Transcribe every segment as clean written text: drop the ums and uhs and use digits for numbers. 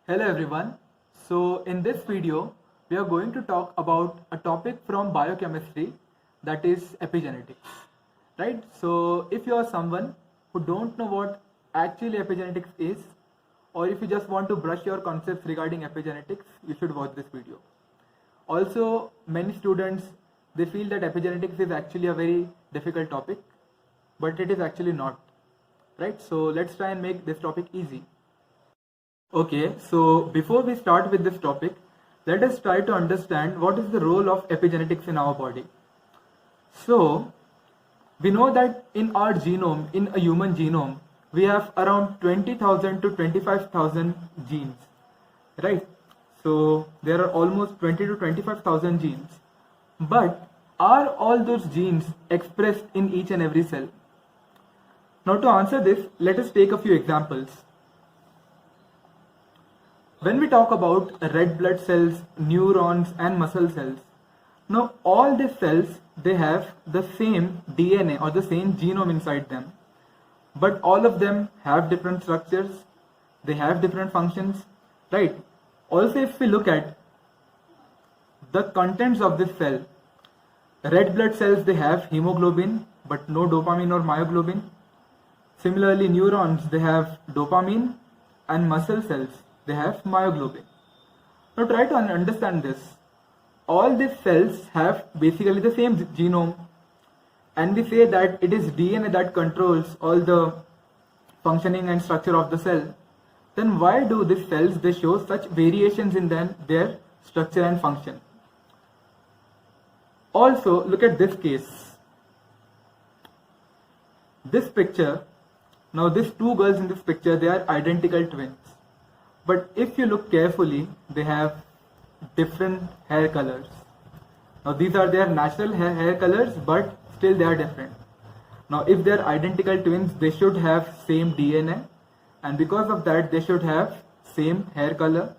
Hello everyone. So in this video, we are going to talk about a topic from biochemistry, that is epigenetics. Right? So if you are someone who don't know what actually epigenetics is, or if you just want to brush your concepts regarding epigenetics, you should watch this video. Also, many students, they feel that epigenetics is actually a very difficult topic, but it is actually not. Right? So let's try and make this topic easy. Okay, so before we start with this topic, let us try to understand what is the role of epigenetics in our body. So, we know that in our genome, in a human genome, we have around 20,000 to 25,000 genes, right? So, there are almost 20 to 25,000 genes. But are all those genes expressed in each and every cell? Now, to answer this, let us take a few examples. When we talk about red blood cells, neurons and muscle cells, now all these cells, they have the same DNA or the same genome inside them, but all of them have different structures, they have different functions, right? Also, if we look at the contents of this cell, red blood cells, they have hemoglobin but no dopamine or myoglobin. Similarly, neurons, they have dopamine, and muscle cells, they have myoglobin. Now try to understand this. All these cells have basically the same genome, and we say that it is DNA that controls all the functioning and structure of the cell. Then why do these cells, they show such variations in their structure and function? Also, look at this case. This picture, now these two girls in this picture, they are identical twins. But if you look carefully, they have different hair colors. Now these are their natural hair colors, but still they are different. Now if they are identical twins, they should have same DNA, and because of that they should have same hair color,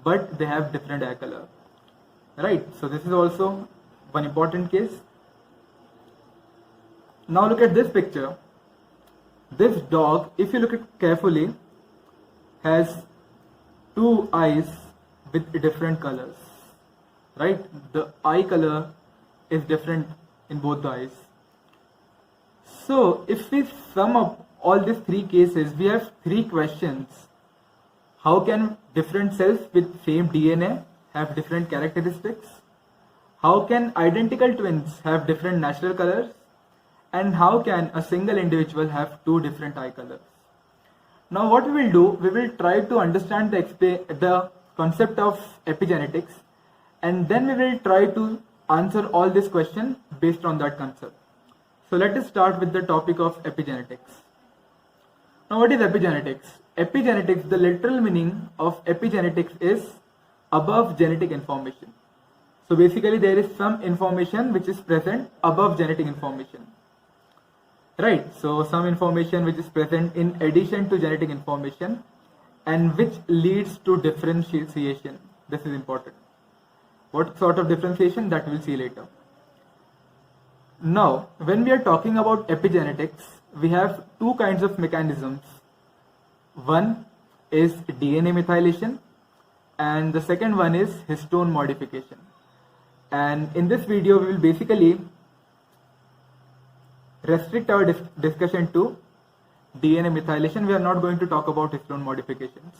but they have different hair color. Right? So this is also one important case. Now look at this picture. This dog, if you look at carefully, has two eyes with different colors, right? The eye color is different in both the eyes. So if we sum up all these three cases, we have three questions. How can different cells with same DNA have different characteristics? How can identical twins have different natural colors? And how can a single individual have two different eye colors? Now what we will do, we will try to understand the concept of epigenetics, and then we will try to answer all these questions based on that concept. So let us start with the topic of epigenetics. Now what is epigenetics? Epigenetics, the literal meaning of epigenetics is above genetic information. So basically there is some information which is present above genetic information. Right, so some information which is present in addition to genetic information and which leads to differentiation. This is important. What sort of differentiation, that we'll see later. Now, when we are talking about epigenetics, we have two kinds of mechanisms. One is DNA methylation and the second one is histone modification. And in this video, we will basically restrict our discussion to DNA methylation. We are not going to talk about histone modifications.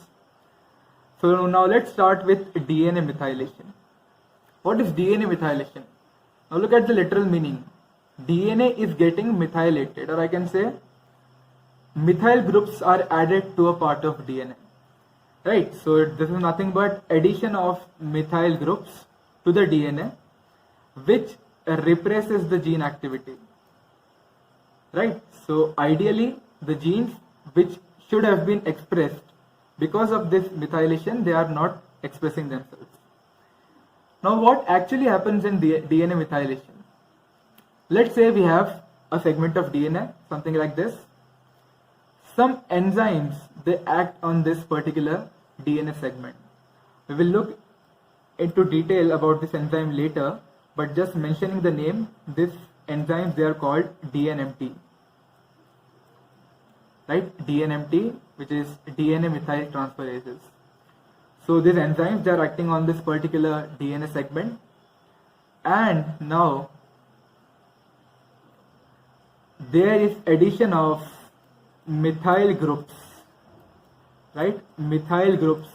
So now let's start with DNA methylation. What is DNA methylation? Now look at the literal meaning. DNA is getting methylated, or I can say methyl groups are added to a part of DNA. Right, so this is nothing but addition of methyl groups to the DNA, which represses the gene activity. Right, so ideally the genes which should have been expressed, because of this methylation, they are not expressing themselves. Now what actually happens in DNA methylation? Let's say we have a segment of DNA, something like this. Some enzymes, they act on this particular DNA segment. We will look into detail about this enzyme later, but just mentioning the name, this enzymes, they are called DNMT. Right? DNMT, which is DNA methyltransferases. So these enzymes, they are acting on this particular DNA segment, and now there is addition of methyl groups, right? Methyl groups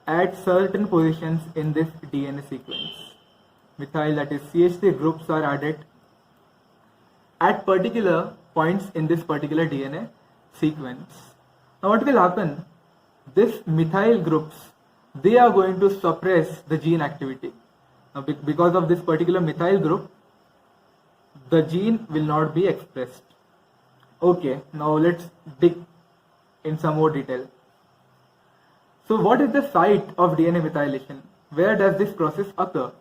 at certain positions in this DNA sequence. Methyl, that is CH3 groups, are added at particular points in this particular DNA sequence. Now what will happen? This methyl groups, they are going to suppress the gene activity. Now because of this particular methyl group, the gene will not be expressed. Okay, now let's dig in some more detail. So what is the site of DNA methylation? Where does this process occur?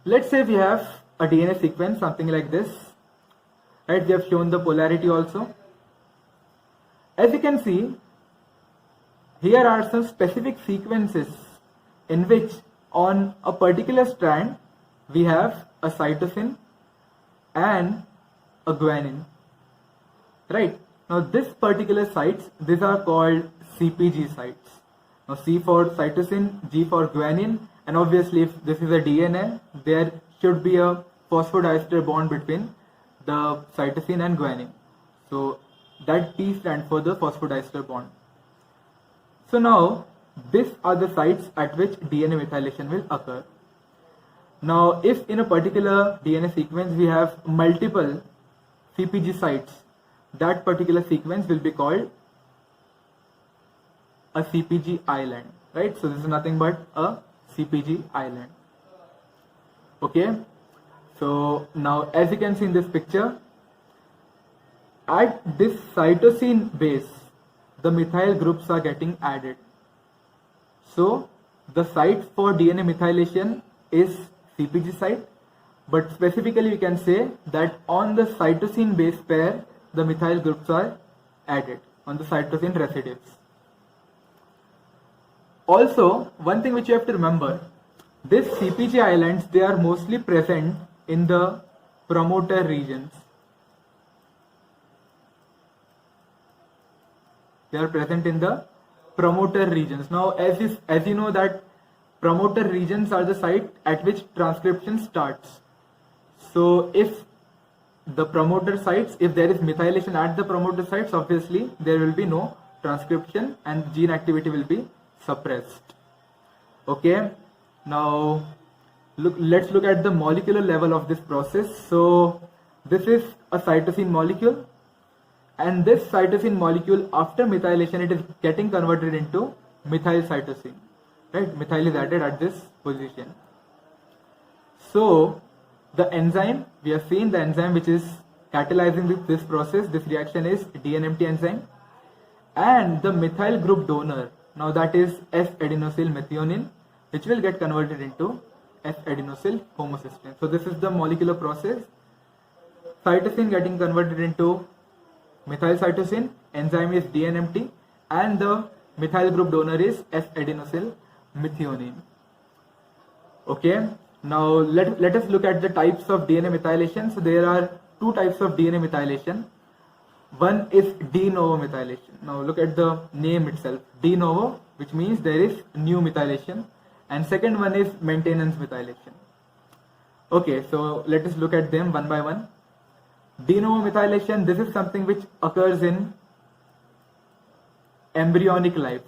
Let's say we have a DNA sequence, something like this, right? We have shown the polarity also. As you can see, here are some specific sequences in which on a particular strand we have a cytosine and a guanine, right? Now this particular sites, these are called CpG sites. Now C for cytosine, G for guanine, and obviously if this is a DNA, there should be a phosphodiester bond between the cytosine and guanine. So that P stands for the phosphodiester bond. So now these are the sites at which DNA methylation will occur. Now if in a particular DNA sequence we have multiple CpG sites, that particular sequence will be called a CpG island, right? So this is nothing but a CpG island. Okay, so now as you can see in this picture, at this cytosine base, the methyl groups are getting added. So the site for DNA methylation is CpG site, but specifically we can say that on the cytosine base pair, the methyl groups are added on the cytosine residues. Also, one thing which you have to remember, these CpG islands, they are mostly present in the promoter regions. They are present in the promoter regions. Now, as you know that promoter regions are the site at which transcription starts. So, if the promoter sites, if there is methylation at the promoter sites, obviously there will be no transcription and gene activity will be suppressed. Okay, now let's look at the molecular level of this process. So this is a cytosine molecule, and this cytosine molecule, after methylation, it is getting converted into methyl cytosine, right? Methyl is added at this position. So the enzyme, we have seen the enzyme which is catalyzing this process, this reaction is DNMT enzyme, and the methyl group donor, now that is S-adenosyl methionine, which will get converted into S-adenosyl homocysteine. So this is the molecular process. Cytosine getting converted into methyl cytosine, enzyme is DNMT, and the methyl group donor is S-adenosyl methionine. Okay, now let us look at the types of DNA methylation. So there are two types of DNA methylation. One is de novo methylation. Now look at the name itself, de novo, which means there is new methylation, and second one is maintenance methylation. Okay, so let us look at them one by one. De novo methylation, this is something which occurs in embryonic life,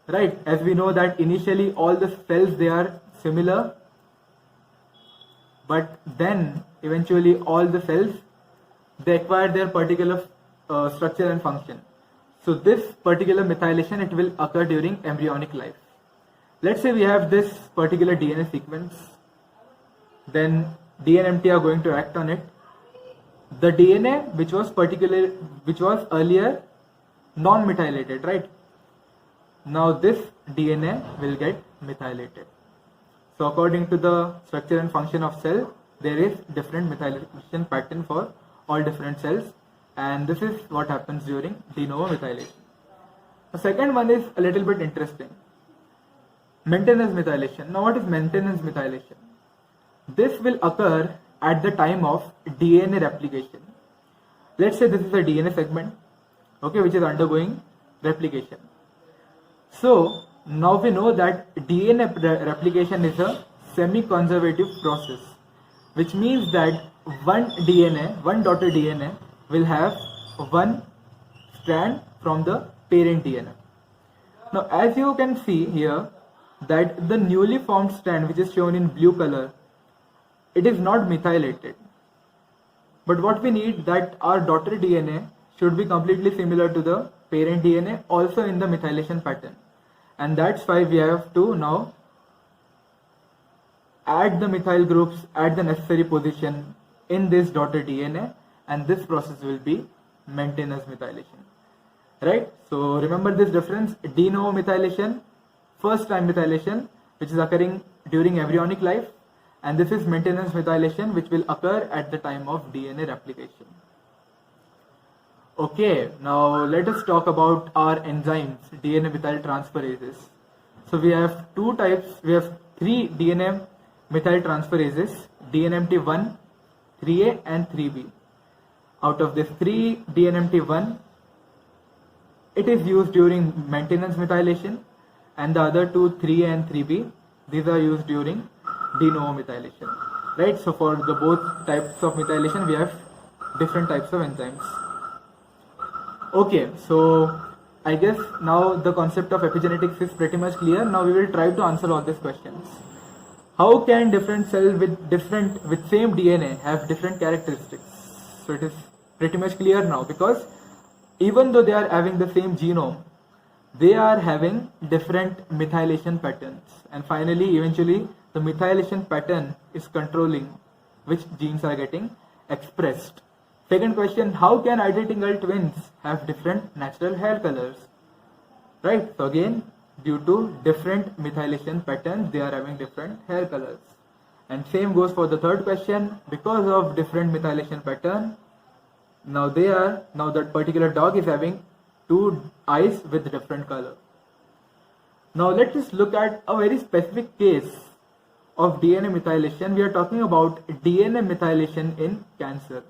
right? As we know that initially all the cells, they are similar, but then eventually all the cells, they acquire their particular structure and function. So this particular methylation, it will occur during embryonic life. Let's say we have this particular DNA sequence, then DNMT are going to act on it. The DNA which was earlier non-methylated, right? Now this DNA will get methylated. So according to the structure and function of cell, there is different methylation pattern for all different cells, and this is what happens during de novo methylation. The second one is a little bit interesting. Maintenance methylation. Now what is maintenance methylation? This will occur at the time of DNA replication. Let's say this is a DNA segment, okay, which is undergoing replication. So now we know that DNA replication is a semi-conservative process, which means that one daughter DNA will have one strand from the parent DNA. Now as you can see here that the newly formed strand, which is shown in blue color, it is not methylated. But what we need, that our daughter DNA should be completely similar to the parent DNA, also in the methylation pattern. And that's why we have to now add the methyl groups at the necessary position in this daughter DNA, and this process will be maintenance methylation. Right? So remember this difference: de novo methylation, first time methylation, which is occurring during embryonic life, and this is maintenance methylation, which will occur at the time of DNA replication. Okay, now let us talk about our enzymes, DNA methyl transferases. So we have two types, we have three DNA methyl transferases, DNMT1, 3A and 3B. Out of this 3 DNMT1, it is used during maintenance methylation, and the other two, 3A and 3B, these are used during de novo methylation. Right, so for the both types of methylation we have different types of enzymes. Okay, so I guess now the concept of epigenetics is pretty much clear. Now we will try to answer all these questions. How can different cells with same DNA have different characteristics? So it is pretty much clear now, because even though they are having the same genome, they are having different methylation patterns, and finally eventually the methylation pattern is controlling which genes are getting expressed. Second question, how can identical twins have different natural hair colors? Right, so again, due to different methylation patterns, they are having different hair colors. And same goes for the third question, because of different methylation pattern, now that particular dog is having two eyes with different color. Now let us look at a very specific case of DNA methylation. We are talking about DNA methylation in cancer.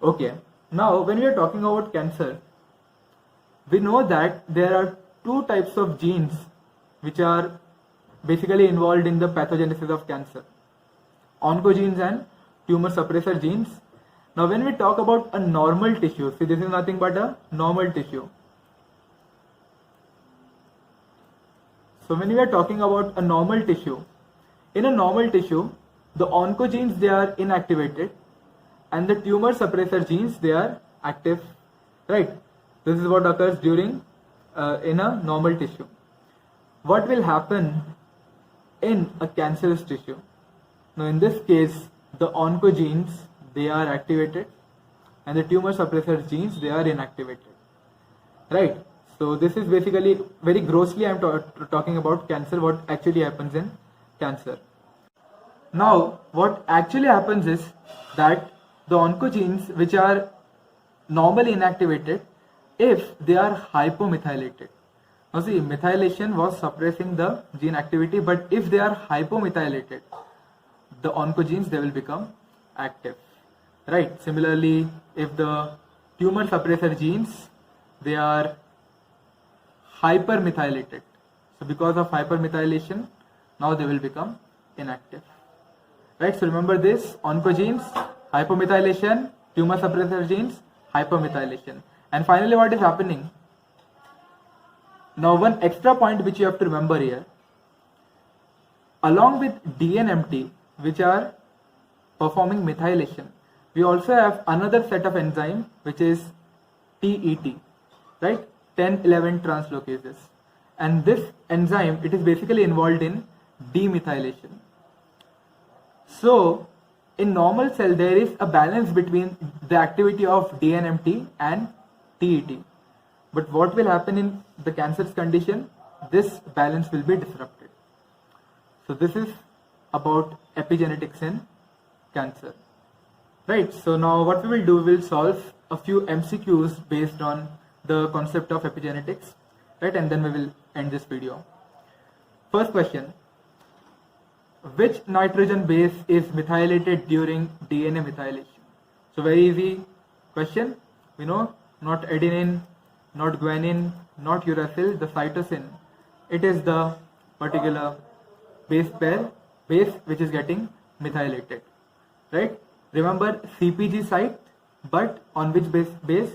Okay, now when we are talking about cancer, we know that there are two types of genes which are basically involved in the pathogenesis of cancer: oncogenes and tumor suppressor genes. Now when we talk about a normal tissue, see, this is nothing but a normal tissue. So when we are talking about a normal tissue, in a normal tissue, the oncogenes, they are inactivated, and the tumor suppressor genes, they are active. Right? This is what occurs during in a normal tissue. What will happen in a cancerous tissue? Now in this case, the oncogenes, they are activated, and the tumor suppressor genes, they are inactivated. Right? So this is basically, very grossly I am talking about cancer, what actually happens in cancer. Now what actually happens is that the oncogenes which are normally inactivated, if they are hypomethylated. Now see, methylation was suppressing the gene activity, but if they are hypomethylated, the oncogenes, they will become active. Right? Similarly, if the tumor suppressor genes, they are hypermethylated, so because of hypermethylation, now they will become inactive. Right? So remember this: oncogenes, hypomethylation; tumor suppressor genes, hypermethylation. And finally, what is happening? Now one extra point which you have to remember here, along with DNMT, which are performing methylation, we also have another set of enzyme which is TET, right? 10-11 translocases. And this enzyme, it is basically involved in demethylation. So in normal cell, there is a balance between the activity of DNMT and TET. But what will happen in the cancer's condition? This balance will be disrupted. So this is about epigenetics in cancer. Right, so now what we will do, we will solve a few MCQs based on the concept of epigenetics, right, and then we will end this video. First question: which nitrogen base is methylated during DNA methylation? So very easy question. We know, not adenine, not guanine, not uracil, the cytosine, it is the particular base which is getting methylated, right? Remember CpG site, but on which base?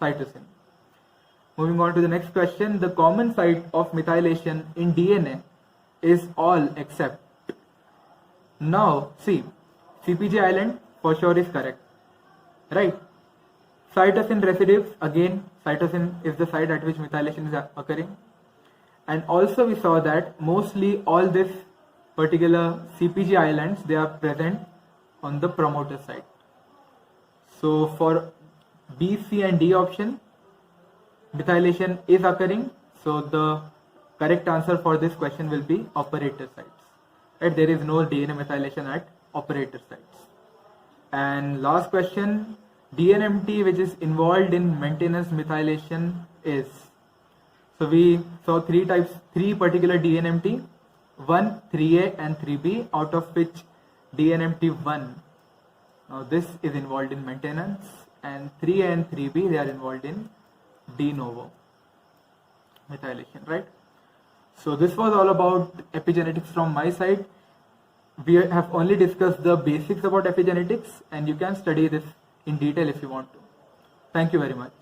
Cytosine. Moving on to the next question, the common site of methylation in DNA is all except. Now see, CpG island for sure is correct, right? Cytosine residues, again cytosine is the site at which methylation is occurring. And also we saw that mostly all this particular CpG islands, they are present on the promoter site. So for B, C and D option, methylation is occurring. So the correct answer for this question will be operator sites. Right? There is no DNA methylation at operator sites. And last question, DNMT which is involved in maintenance methylation is. So we saw three particular DNMT, 1, 3A and 3B, out of which DNMT1, now this is involved in maintenance, and 3A and 3B, they are involved in de novo methylation, right? So this was all about epigenetics from my side. We have only discussed the basics about epigenetics, and you can study this in detail if you want to. Thank you very much.